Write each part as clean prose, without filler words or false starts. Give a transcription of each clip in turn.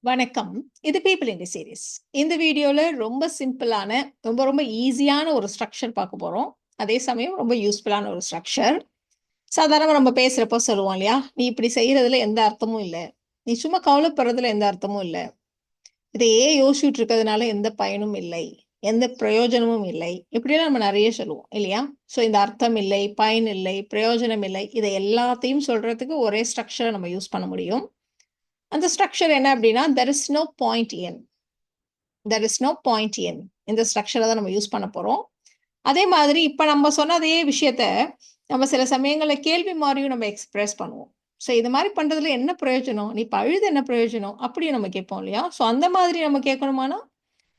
வணக்கம். இது people in the series. இந்த வீடியோல ரொம்ப சிம்பிளான, ரொம்ப ஈஸியான ஒரு ஸ்ட்ரக்சர் பார்க்க போறோம். அதே சமயம் ரொம்ப யூஸ்ஃபுல்லான ஒரு ஸ்ட்ரக்சர். சாதாரணமா நம்ம பேசுறப்போ சொல்லுவோம் இல்லையா? "நீ இப்படி செய்றதுல எந்த அர்த்தமும் இல்ல. நீ சும்மா கவலைப்படுறதுல எந்த அர்த்தமும் இல்ல. இதையே யோசிச்சுட்டு இருக்கிறதுனால எந்த பயனும் இல்லை. எந்த பிரயோஜனமும் இல்லை." இப்படியெல்லாம் நம்ம நெறைய சொல்லுவோம் இல்லையா? ஸோ இந்த அர்த்தம் இல்லை, பயன் இல்லை, பிரயோஜனம் இல்லை, இதை எல்லாத்தையும் சொல்றதுக்கு ஒரே ஸ்ட்ரக்சர நம்ம யூஸ் பண்ண முடியும். அந்த ஸ்ட்ரக்சர் என்ன அப்படின்னா, "there is no point in." There is no point in. இந்த ஸ்ட்ரக்சரை தான் நம்ம யூஸ் பண்ண போறோம். அதே மாதிரி இப்ப நம்ம சொன்ன அதே விஷயத்த நம்ம சில சமயங்கள்ல கேள்வி மாரியும் நம்ம எக்ஸ்பிரஸ் பண்ணுவோம். ஸோ இது மாரி பண்றதுல என்ன பிரயோஜனம்? நீ இப்ப அழுது என்ன பிரயோஜனம்? அப்படி நம்ம கேட்போம் இல்லையா? ஸோ அந்த மாதிரி நம்ம கேட்கணுமானா,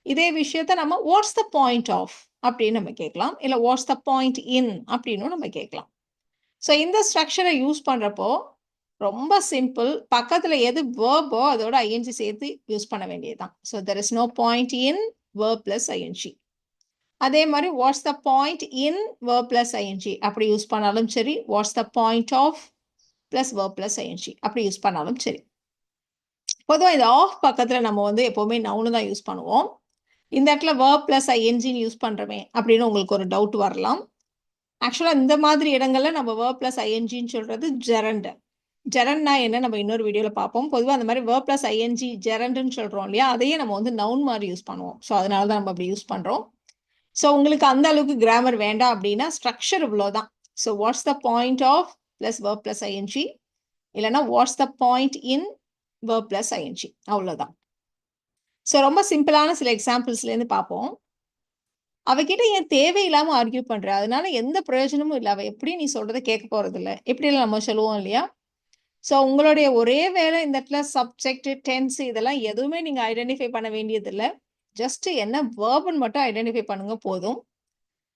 இதே விஷயத்த நம்ம வாட்ஸ் த பாயிண்ட் ஆஃப் அப்படின்னு நம்ம கேட்கலாம். இல்ல வாட்ஸ் த பாயிண்ட் இன் அப்படின்னும் நம்ம கேட்கலாம். ஸோ இந்த ஸ்ட்ரக்சரை யூஸ் பண்றப்போ ரொம்ப சிம்பிள். பக்கத்துல எது வெர்போ அதோட ஐஎன்ஜி சேர்த்து யூஸ் பண்ண வேண்டியது தான். So there is no point in verb plus ING. அதே மாதிரி what's the point in verb plus ING அப்படி யூஸ் பண்ணாலும் சரி, what's the point of plus verb plus ING அப்படி யூஸ் பண்ணாலும் சரி. பொதுவாக இந்த ஆஃப் பக்கத்துல நம்ம வந்து எப்பவுமே நவுனு தான் யூஸ் பண்ணுவோம். இந்த இடத்துல வெர்ப் பிளஸ் ஐஎன்ஜின்னு யூஸ் பண்றோமே அப்படின்னு உங்களுக்கு ஒரு டவுட் வரலாம். ஆக்சுவலா இந்த மாதிரி இடங்கள்ல நம்ம வெர்ப் பிளஸ் ஐஎன்ஜின்னு சொல்றது ஜெரண்ட். ஜெரண்ட்னா என்ன நம்ம இன்னொரு வீடியோல பார்ப்போம். பொதுவா அந்த மாதிரி வெர்ப் பிளஸ் ஐஎன்ஜி ஜெரண்ட்னு சொல்றோம் இல்லையா? அதையே நம்ம வந்து நவுன் மாதிரி யூஸ் பண்ணுவோம். ஸோ அதனால தான் நம்ம அப்படி யூஸ் பண்றோம். ஸோ உங்களுக்கு அந்த அளவுக்கு கிராமர் வேண்டாம் அப்படின்னா ஸ்ட்ரக்சர் இவ்வளோதான். So what's the point of plus verb plus ING, இல்லைன்னா what's the point in verb plus ING, அவ்வளோதான். ஸோ ரொம்ப சிம்பிளான சில எக்ஸாம்பிள்ஸ்லேருந்து பார்ப்போம். அவகிட்ட ஏன் தேவையில்லாம ஆர்கியூ பண்ற? அதனால எந்த பிரயோஜனமும் இல்ல. அவ எப்படியும் நீ சொல்றத கேட்க போறதில்ல. இப்படியெல்லாம் நம்ம சொல்லுவோம் இல்லையா? ஸோ உங்களுடைய ஒரே வேலை இந்த இடத்துல சப்ஜெக்ட், டென்ஸ் இதெல்லாம் எதுவுமே நீங்க ஐடென்டிஃபை பண்ண வேண்டியதில்ல. ஜஸ்ட் என்ன வெர்ப்ன்னு மட்டும் ஐடென்டிஃபை பண்ணுங்க போதும்.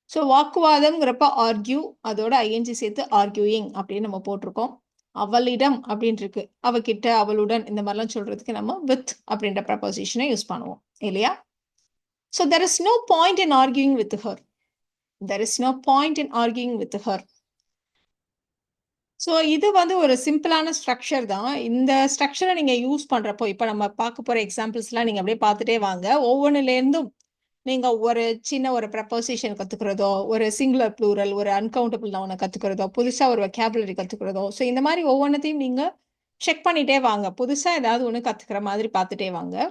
ஸோ வாக்குவாதம்ங்கிறப்ப ஆர்கியூ, அதோட ஐஎன்ஜி சேர்த்து ஆர்கியூயிங் அப்படின்னு நம்ம போட்டிருக்கோம். அவளிடம் அப்படின்னு இருக்கு. அவகிட்ட, அவளுடன் இந்த மாதிரிலாம் சொல்றதுக்கு நம்ம வித் அப்படின்ற ப்ரப்போசிஷனை யூஸ் பண்ணுவோம் இல்லையா? So there is no point in arguing with her. There is no point in arguing with her. So இது வந்து ஒரு சிம்பிளான ஸ்ட்ரக்சர் தான். இந்த ஸ்ட்ரக்சரை நீங்க யூஸ் பண்றப்போ, இப்ப நம்ம பார்க்க போற எக்ஸாம்பிள்ஸ்லாம் நீங்க அப்படியே பார்த்துட்டே வாங்க. ஒவ்வொன்னுலேருந்தும் நீங்க ஒரு சின்ன ஒரு ப்ரப்போசிஷன் கத்துக்கிறதோ, ஒரு சிங்குலர், ப்ளூரல், ஒரு அன்கவுண்டபிள் நவுன கத்துக்கிறதோ, புதுசா ஒரு வொக்காபுலரி கத்துக்கிறதோ, ஸோ இந்த மாதிரி ஒவ்வொன்னத்தையும் நீங்க செக் பண்ணிட்டே வாங்க. புதுசா ஏதாவது ஒண்ணு கத்துக்கிற மாதிரி பார்த்துட்டே வாங்க.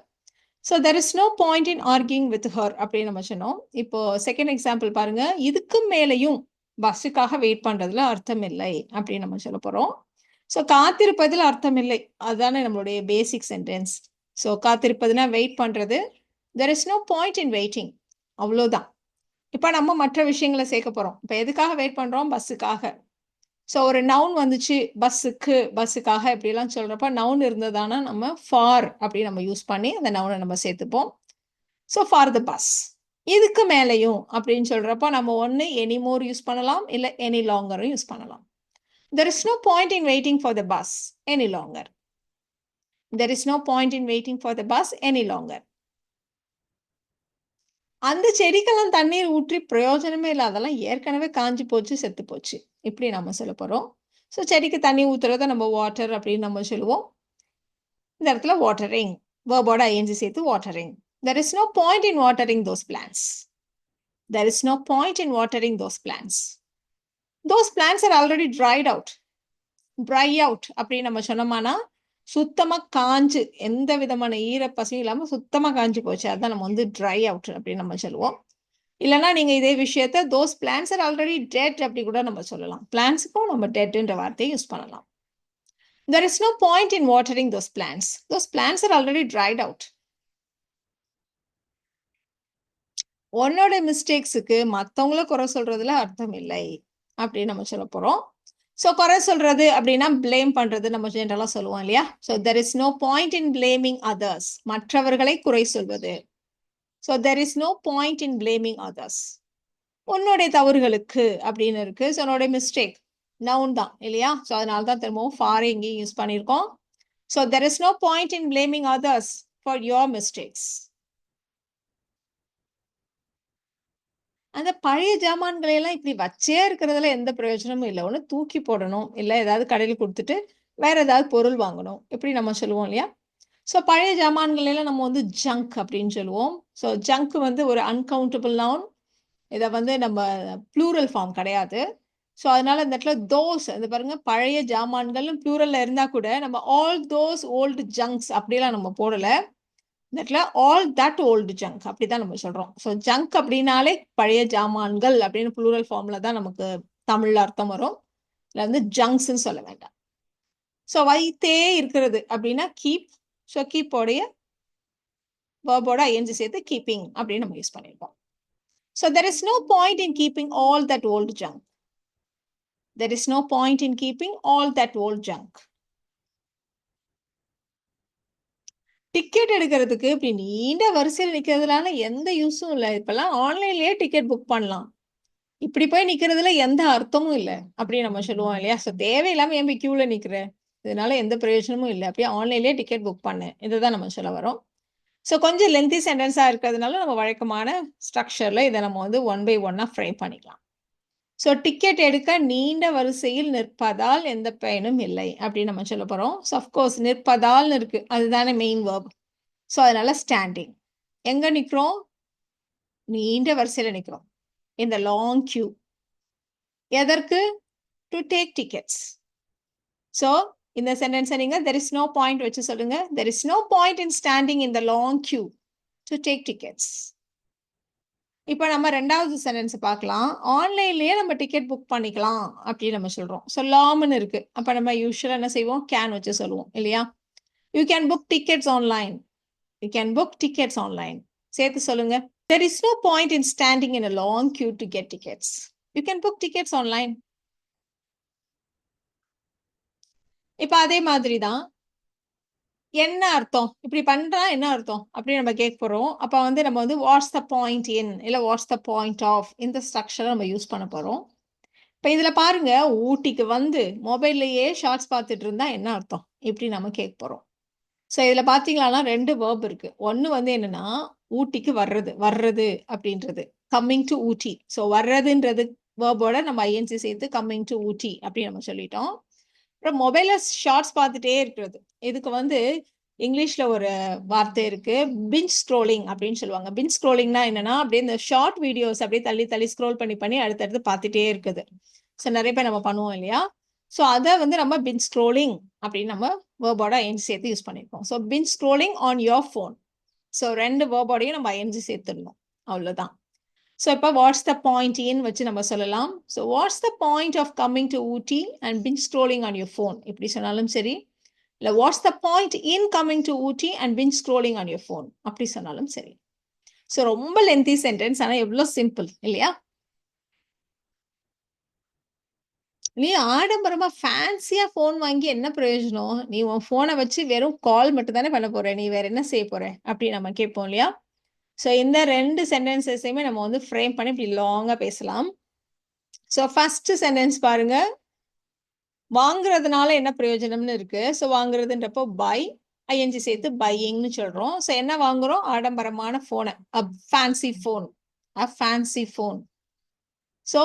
So there is no point in arguing with her அப்படின்னு நம்ம சொன்னோம். இப்போ செகண்ட் எக்ஸாம்பிள் பாருங்க. இதுக்கு மேலேயும் பஸ்ஸுக்காக வெயிட் பண்றதுல அர்த்தம் இல்லை அப்படின்னு நம்ம சொல்ல போறோம். ஸோ காத்திருப்பதில் அர்த்தம் இல்லை, அதுதானே நம்மளுடைய பேசிக் சென்டென்ஸ். ஸோ காத்திருப்பதுனா வெயிட் பண்றது. There is no point in waiting, அவ்வளோதான். இப்போ நம்ம மற்ற விஷயங்களை சேர்க்க போறோம். இப்போ எதுக்காக வெயிட் பண்றோம்? பஸ்ஸுக்காக. ஸோ ஒரு நவுன் வந்துச்சு, பஸ்ஸுக்கு, பஸ்ஸுக்காக இப்படிலாம் சொல்றப்ப நவுன் இருந்ததானா நம்ம ஃபார் அப்படி நம்ம யூஸ் பண்ணி அந்த நவுனை நம்ம சேர்த்துப்போம். So for the bus. இதுக்கு மேலேயும் அப்படின்னு சொல்றப்போ நம்ம ஒன்று எனி மோர் யூஸ் பண்ணலாம், இல்லை எனி லாங்கரும் யூஸ் பண்ணலாம். There is no point in waiting for the bus any longer. There is no point in waiting for the bus any longer. அந்த செடிக்கெல்லாம் தண்ணீர் ஊற்றி பிரயோஜனமே இல்லை, அதெல்லாம் ஏற்கனவே காஞ்சி போச்சு, செத்து போச்சு, இப்படி நம்ம சொல்ல போறோம். ஸோ செடிக்கு தண்ணி ஊத்துறத நம்ம வாட்டர் அப்படின்னு நம்ம சொல்லுவோம். இந்த இடத்துல வாட்டரிங், வேர்போட ஐஎன்ஜி சேர்த்து watering. There is no point in watering those plants. There is no point in watering those plants. Those plants are already dried out. Dry out அப்படின்னு நம்ம சொன்னோம்னா சுத்தமா காஞ்சு, எந்த விதமான ஈரப்பசையும் இல்லாம சுத்தமா காஞ்சு போச்சு, அதான் நம்ம வந்து ட்ரை அவுட் அப்படின்னு நம்ம சொல்லுவோம். இல்லைன்னா நீங்க இதே விஷயத்த those plants are already dead அப்படி கூட நம்ம சொல்லலாம். பிளான்ஸுக்கும் நம்ம டெட்ன்ற வார்த்தையை யூஸ் பண்ணலாம். There is no point in watering those plants. Those plants are already dried out. உன்னோட மிஸ்டேக்ஸுக்கு மற்றவங்கள குறை சொல்றதுல அர்த்தம் இல்லை அப்படின்னு நம்ம சொல்ல போறோம். ஸோ குறை சொல்றது அப்படின்னா பிளேம் பண்றது நம்ம ஜென்ரலா சொல்லுவோம் இல்லையா? So there is no point in blaming others. மற்றவர்களை குறை சொல்வது. So there is no point in blaming others. உன்னுடைய தவறுகளுக்கு அப்படின்னு இருக்கு. ஸோ உன்னோட மிஸ்டேக் நவுன் தான் இல்லையா? ஸோ அதனால தான் திரும்பவும் ஃபார் இங்கேயும் யூஸ் பண்ணியிருக்கோம். So there is no point in blaming others for your mistakes. அந்த பழைய ஜாமான்களை எல்லாம் இப்படி வச்சே இருக்கிறதுல எந்த பிரயோஜனமும் இல்லை. ஒன்று தூக்கி போடணும், இல்லை ஏதாவது கடையில் கொடுத்துட்டு வேற ஏதாவது பொருள் வாங்கணும், இப்படி நம்ம சொல்லுவோம் இல்லையா? ஸோ பழைய ஜாமான்கள் எல்லாம் நம்ம வந்து ஜங்க் அப்படின்னு சொல்லுவோம். ஸோ ஜங்க் வந்து ஒரு அன்கவுண்டபிள் நவுன். இதை வந்து நம்ம ப்ளூரல் ஃபார்ம் கிடையாது. ஸோ அதனால இந்த இடத்துல தோஸ் அது பாருங்க, பழைய ஜாமான்கள் ப்ளூரல்ல இருந்தா கூட நம்ம ஆல் தோஸ் ஓல்டு ஜங்க்ஸ் அப்படிலாம் நம்ம போடல. இந்த இடத்துல ஆல் தட் ஓல்டு ஜங்க் அப்படிதான் நம்ம சொல்றோம். ஸோ ஜங்க் அப்படின்னாலே பழைய ஜாமான்கள் அப்படின்னு ப்ளூரல் ஃபார்ம்ல தான் நமக்கு தமிழ்ல அர்த்தம் வரும். இதுல வந்து ஜங்க்ஸ்ன்னு சொல்ல வேண்டாம். ஸோ வைத்தே இருக்கிறது அப்படின்னா கீப். ஸோ கீப்போடைய வேர்போட ஐஎன்ஜி சேர்த்து கீப்பிங் அப்படின்னு நம்ம யூஸ் பண்ணியிருக்கோம். So there is no point in keeping all that old junk. There is no point in keeping all that old junk. Ticket எடுக்கிறதுக்கு இப்படி நீண்ட வரிசையில் நிக்கிறதுனால எந்த யூஸும் இல்லை. இப்பெல்லாம் ஆன்லைன்லயே டிக்கெட் புக் பண்ணலாம். இப்படி போய் நிக்கிறதுல எந்த அர்த்தமும் இல்லை அப்படின்னு நம்ம சொல்லுவோம் இல்லையா? ஸோ தேவையில்லாம ஏன் போய் கியூல நிக்கிற, இதனால எந்த பிரயோஜனமும் இல்லை, அப்படியே ஆன்லைன்லயே டிக்கெட் புக் பண்ணு, இதுதான் நம்ம சொல்ல வரோம். ஸோ கொஞ்சம் லென்த்தி சென்டென்ஸா இருக்கிறதுனால நம்ம வழக்கமான ஸ்ட்ரக்சர்ல இதை நம்ம வந்து ஒன் பை ஒன்னா ஃப்ரேம் பண்ணிக்கலாம். ஸோ டிக்கெட் எடுக்க நீண்ட வரிசையில் நிற்பதால் எந்த பயனும் இல்லை அப்படின்னு நம்ம சொல்ல போறோம். ஸோ அஃப்கோர்ஸ் நிற்பதால்னு இருக்கு, அதுதானே மெயின் வேர்ப். ஸோ அதனால ஸ்டாண்டிங். எங்க நிற்கிறோம்? நீண்ட வரிசையில் நிற்கிறோம். இந்த லாங் கியூ. எதற்கு? To take tickets. ஸோ இந்த சென்டென்ஸை நீங்க தெர் இஸ் நோ பாயிண்ட் வச்சு சொல்லுங்க. There is no point in standing in the long queue to take tickets. இப்போ நம்ம ரெண்டாவது சென்டென்ஸ் பார்க்கலாம். ஆன்லைன்லயே நம்ம டிக்கெட் புக் பண்ணிக்கலாம் அப்படின்னு நம்ம சொல்றோம். ஸோ லாம்னு இருக்கு. அப்ப நம்ம யூஸ்வலா என்ன செய்வோம்? கேன் வச்சு சொல்லுவோம் இல்லையா? You can book tickets online. You can book tickets online. சேர்த்து சொல்லுங்க. There is no point in standing in a long queue to get tickets. You can book tickets online. இப்ப அதே மாதிரி தான் என்ன அர்த்தம், இப்படி பண்றா என்ன அர்த்தம் அப்படின்னு நம்ம கேட்க போறோம். அப்ப வந்து நம்ம வந்து வாட்ஸ் த பாயிண்ட் இன் இல்ல வாட்ஸ் த பாயிண்ட் ஆஃப் இந்த ஸ்ட்ரக்சரை நம்ம யூஸ் பண்ண போறோம். இப்ப இதுல பாருங்க, ஊட்டிக்கு வந்து மொபைல்லையே ஷார்ட்ஸ் பார்த்துட்டு இருந்தா என்ன அர்த்தம் இப்படி நம்ம கேட்க போறோம். ஸோ இதுல பாத்தீங்கன்னா ரெண்டு வேர்ப் இருக்கு. ஒன்னு வந்து என்னன்னா ஊட்டிக்கு வர்றது, வர்றது அப்படின்றது கம்மிங் டு ஊட்டி. ஸோ வர்றதுன்றது வேர்போட நம்ம ஐஎன்சி சேர்த்து கம்மிங் டு ஊட்டி அப்படின்னு நம்ம சொல்லிட்டோம். அப்புறம் மொபைல்ல ஷார்ட்ஸ் பார்த்துட்டே இருக்கிறது, இதுக்கு வந்து இங்கிலீஷ்ல ஒரு வார்த்தை இருக்கு, பிஞ்ச் ஸ்க்ரோலிங் அப்படின்னு சொல்லுவாங்க. பிஞ்ச் ஸ்க்ரோலிங்னா என்னன்னா அப்படியே இந்த ஷார்ட் வீடியோஸ் அப்படியே தள்ளி தள்ளி ஸ்க்ரோல் பண்ணி பண்ணி அடுத்தடுத்து பார்த்துட்டே இருக்குது. ஸோ நிறைய பேர் நம்ம பண்ணுவோம் இல்லையா? ஸோ அதை வந்து நம்ம பிஞ்ச் ஸ்க்ரோலிங் அப்படின்னு நம்ம வேர்போட ஐஎன்ஜி சேர்த்து யூஸ் பண்ணியிருக்கோம். So binge scrolling on your phone. So ரெண்டு வேர்போடையும் நம்ம ஐஎன்ஜி சேர்த்துடணும், அவ்வளோதான். ஸோ இப்போ வாட்ஸ் த பாயிண்ட் இன் வச்சு நம்ம சொல்லலாம். So what's the point of coming to Ooty and binge scrolling on your phone இப்படி சொன்னாலும் சரி, இல்லை what's the point in coming to Ooty and binge scrolling on your phone அப்படி சொன்னாலும் சரி. ஸோ ரொம்ப லென்த்தி சென்டென்ஸ், ஆனால் எவ்வளோ சிம்பிள் இல்லையா? நீ ஆடம்பரமா ஃபேன்சியா ஃபோன் வாங்கி என்ன பிரயோஜனம்? நீ உன் ஃபோனை வச்சு வெறும் கால் மட்டும் தானே பண்ண போற, நீ வேற என்ன செய்ய போற அப்படி நம்ம கேட்போம் இல்லையா? ஸோ இந்த ரெண்டு சென்டென்சஸையுமே நம்ம வந்து ஃப்ரேம் பண்ணி இப்படி லாங்கா பேசலாம். ஸோ ஃபர்ஸ்ட் சென்டென்ஸ் பாருங்க, வாங்குறதுனால என்ன பிரயோஜனம்னு இருக்கு. ஸோ வாங்குறதுன்றப்போ பை, ஐஎன்ஜி சேர்த்து பையிங்னு சொல்றோம். ஸோ என்ன வாங்குறோம்? ஆடம்பரமான ஃபோனை, a fancy phone, a fancy phone. So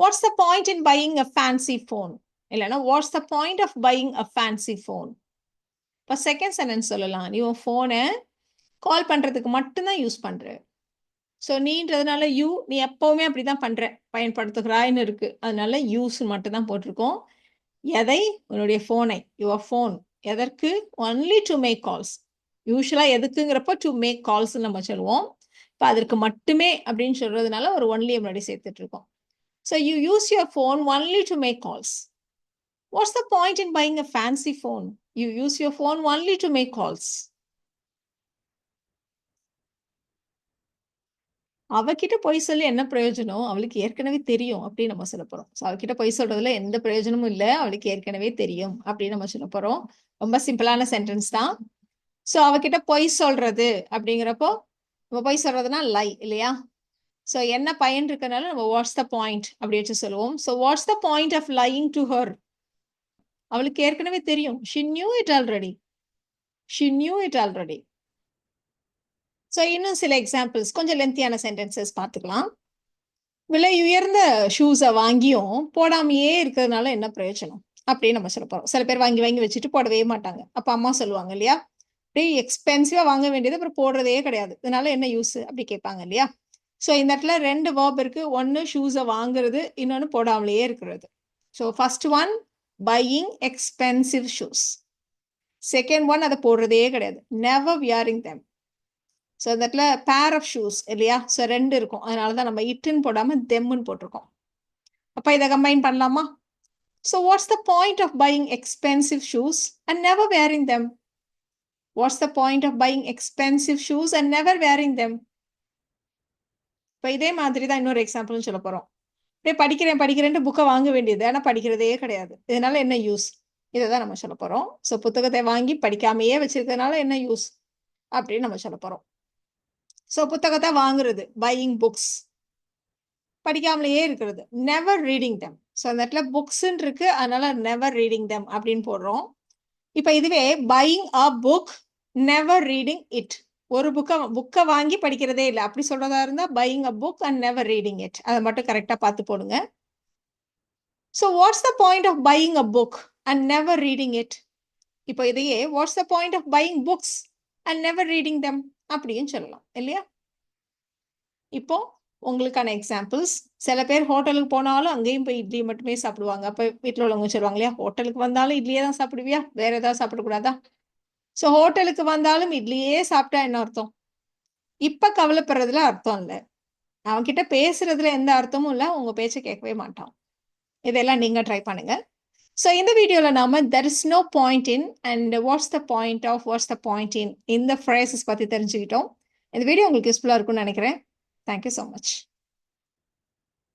what's the point in buying a fancy phone, இல்லைன்னா what's the point of buying a fancy phone. இப்போ செகண்ட் சென்டென்ஸ் சொல்லலாம், நீ உன் ஃபோனை கால் பண்றதுக்கு மட்டும்தான் யூஸ் பண்ற. ஸோ நீன்றதுனால யூ, நீ எப்பவுமே அப்படிதான் பண்ற, பயன்படுத்துகிறாய்னு இருக்கு, அதனால யூஸ் மட்டும் தான் போட்டிருக்கோம். எதை? உன்னுடைய ஃபோனை, யுவர் ஃபோன். எதற்கு? Only to make calls. யூஸ்வலா எதுக்குங்கிறப்ப டு மேக் கால்ஸ் நம்ம சொல்லுவோம். இப்போ அதற்கு மட்டுமே அப்படின்னு சொல்றதுனால ஒரு ஒன்லி முன்னாடி சேர்த்துட்டு இருக்கோம். So you use your phone only to make calls. What's the point in buying a fancy phone? You use your phone only to make calls. அவகிட்ட பொய் சொல்லி என்ன பிரயோஜனம்? அவளுக்கு ஏற்கனவே தெரியும் அப்படின்னு நம்ம சொல்ல போறோம். ஸோ அவகிட்ட பொய் சொல்றதுல எந்த பிரயோஜனமும் இல்லை, அவளுக்கு ஏற்கனவே தெரியும் அப்படின்னு நம்ம சொல்ல போறோம். ரொம்ப சிம்பிளான சென்டென்ஸ் தான். ஸோ அவகிட்ட பொய் சொல்றது அப்படிங்கிறப்போ நம்ம பொய் சொல்றதுனா லை இல்லையா? ஸோ என்ன பயன் இருக்கனால நம்ம வாட்ஸ் த பாயிண்ட் அப்படி வச்சு சொல்லுவோம். So what's the point of lying to her? அவளுக்கு ஏற்கனவே தெரியும். She knew it already. She knew it already. So இன்னும் சில எக்ஸாம்பிள்ஸ், கொஞ்சம் லென்த்தியான சென்டென்சஸ் பார்த்துக்கலாம். விலை உயர்ந்த ஷூஸை வாங்கியும் போடாமையே இருக்கிறதுனால என்ன பிரயோஜனம் அப்படின்னு நம்ம சொல்ல போறோம். சில பேர் வாங்கி வாங்கி வச்சுட்டு போடவே மாட்டாங்க. அப்ப அம்மா சொல்லுவாங்க இல்லையா, அப்படியே எக்ஸ்பென்சிவா வாங்க வேண்டியது அப்புறம் போடுறதே கிடையாது. இதனால என்ன யூஸ் அப்படி கேட்பாங்க இல்லையா? ஸோ இந்த இடத்துல 2 வேர்ப் இருக்கு. ஒன்னு ஷூஸ வாங்குறது, இன்னொன்னு போடாமலேயே இருக்கிறது. So first one buying expensive shoes. Second one அதை போடுறதே கிடையாது. Never wearing them. ஸோ இந்த இடத்துல பேர் ஆஃப் ஷூஸ் இல்லையா? ஸோ 2 இருக்கும். அதனால தான் நம்ம இட்டுன்னு போடாம தெம்முன்னு போட்டிருக்கோம். அப்ப இதை கம்பைன் பண்ணலாமா? So what's the point of buying expensive shoes and never wearing them? What's the point of buying expensive shoes and never wearing them? இப்போ இதே மாதிரி தான் இன்னொரு எக்ஸாம்பிள்னு சொல்ல போறோம். அப்படியே படிக்கிறேன்ட்டு புக்கை வாங்க வேண்டியது, ஆனால் படிக்கிறதே கிடையாது. இதனால என்ன யூஸ்? இதை தான் நம்ம சொல்ல போறோம். ஸோ புத்தகத்தை வாங்கி படிக்காமையே வச்சிருக்கிறதுனால என்ன யூஸ் அப்படின்னு நம்ம சொல்ல போறோம். ஸோ புத்தகத்தை வாங்குறது பையிங் புக்ஸ், படிக்காமலேயே இருக்கிறது நெவர் ரீடிங் தெம். ஸோ அந்த இடத்துல புக்ஸ்ன்னு இருக்கு, அதனால நெவர் ரீடிங் தெம் அப்படின்னு போடுறோம். இப்போ இதுவே buying a book never reading it. ஒரு புக்கை வாங்கி படிக்கிறதே இல்லை அப்படி சொல்றதா இருந்தா buying a book and never reading it. அதை மட்டும் கரெக்டாக பார்த்து போடுங்க. So what's the point of buying a book and never reading it? இப்போ இதையே what's the point of buying books and never reading them அப்படின்னு சொல்லலாம் இல்லையா? இப்போ உங்களுக்கான எக்ஸாம்பிள்ஸ். சில பேர் ஹோட்டலுக்கு போனாலும் அங்கேயும் போய் இட்லி மட்டுமே சாப்பிடுவாங்க. அப்போ வீட்டில் உள்ளவங்க சொல்லுவாங்க இல்லையா, ஹோட்டலுக்கு வந்தாலும் இட்லியே தான் சாப்பிடுவியா, வேற ஏதாவது சாப்பிடக்கூடாதா? ஸோ ஹோட்டலுக்கு வந்தாலும் இட்லியே சாப்பிட்டா என்ன அர்த்தம்? இப்ப கவலைப்படுறதுல அர்த்தம் இல்லை. அவன்கிட்ட பேசுறதுல எந்த அர்த்தமும் இல்லை, உங்க பேச்சை கேட்கவே மாட்டான். இதெல்லாம் நீங்க ட்ரை பண்ணுங்க. ஸோ இந்த வீடியோவில் நாம there is no point in and what's the point of what's the point in இந்த phrases பற்றி தெரிஞ்சுக்கிட்டோம். இந்த வீடியோ உங்களுக்கு யூஸ்ஃபுல்லாக இருக்கும்னு நினைக்கிறேன். Thank you so much.